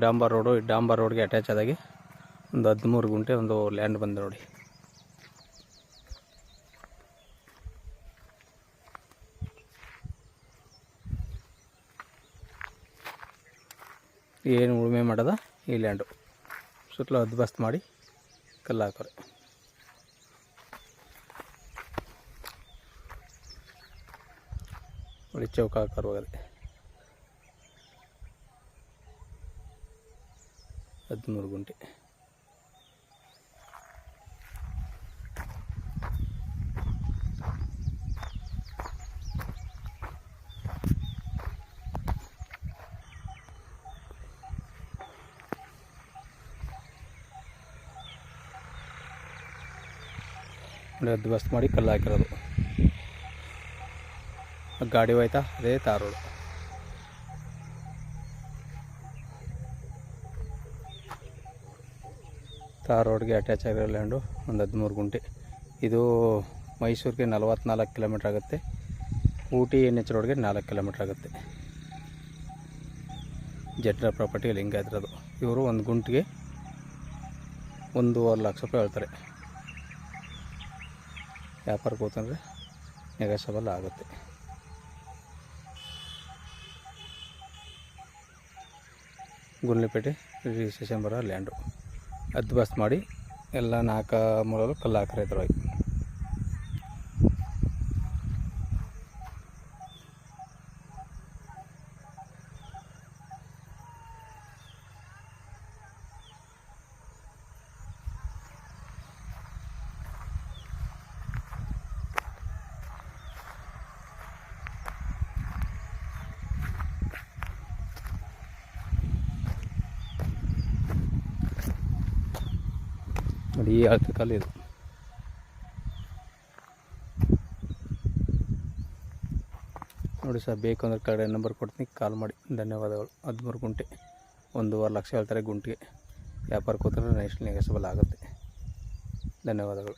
ಡಾಂಬರ್ road. ಈ ಡಾಂಬರ್ ರೋಡ್ಗೆ attach ಆದಾಗೆ ಒಂದು 13 ಗುಂಟೆ ಒಂದು ಲ್ಯಾಂಡ್ ಬಂದು ನೋಡಿ. ಏನು ಉಳುಮೆ ಮಾಡೋದ ಈ ಲ್ಯಾಂಡು ಸುತ್ತಲೂ ಹದ್ಬಸ್ತ್ ಮಾಡಿ ಕಲ್ಲು ಹಾಕೋರೆ. ನೋಡಿ ಚೌಕ ಆಕಾರ ಹೋಗದೆ 13 ಗುಂಟೆ. ನೋಡಿ ಹದ್ಬಸ್ತ್ ಮಾಡಿ ಕಲ್ಲು ಹಾಕಿರೋದು. ಗಾಡಿ ಹೋಯ್ತಾ ಅದೇ ತಾರ್ ರೋಡು. ತಾರ್ ರೋಡ್ಗೆ ಅಟ್ಯಾಚ್ ಆಗಿರೋ ಲ್ಯಾಂಡು ಒಂದು 13 ಗುಂಟೆ. ಇದು ಮೈಸೂರಿಗೆ 44 ಕಿಲೋಮೀಟ್ರ್ ಆಗುತ್ತೆ. ಊಟಿ NH ರೋಡ್ಗೆ 4 ಕಿಲೋಮೀಟ್ರ್ ಆಗುತ್ತೆ. ಜಟ್ರ ಪ್ರಾಪರ್ಟಿ ಲಿಂಗಾಯತ್ರದು. ಇವರು ಒಂದು ಗುಂಟಿಗೆ 1.5 ಲಕ್ಷ ರೂಪಾಯಿ ಹೇಳ್ತಾರೆ. ವ್ಯಾಪಾರಕ್ಕೆ ಹೋತಂದರೆ ನೆಗೋಷಿಯಬಲ್ ಆಗುತ್ತೆ. ಗುಂಡ್ಲುಪೇಟೆ ರಿಜಿಸ್ಟ್ರೇಷನ್ ಬರೋ ಲ್ಯಾಂಡು. ಹದ್ಬಸ್ತ್ ಮಾಡಿ ಎಲ್ಲ 4 ಮೂಲಲು ಕಲ್ಲು ಹಾಕಿರೋದು. ನೋಡಿ ಈ ಅಳತೆ ಕಲ್ಲು ಇದು. ನೋಡಿ ಸರ್, ಬೇಕು ಅಂದರೆ ಕಡೆ ನಂಬರ್ ಕೊಡ್ತೀನಿ, ಕಾಲ್ ಮಾಡಿ. ಧನ್ಯವಾದಗಳು. 13 ಗುಂಟೆ 1.5 ಲಕ್ಷ ಹೇಳ್ತಾರೆ ಗುಂಟಿಗೆ. ವ್ಯಾಪಾರಕ್ಕೆ ಹೋದ್ರೆ ನೆಕ್ಸ್ಟ್ ನೆಗೋಷಿಯಬಲ್ ಆಗುತ್ತೆ. ಧನ್ಯವಾದಗಳು.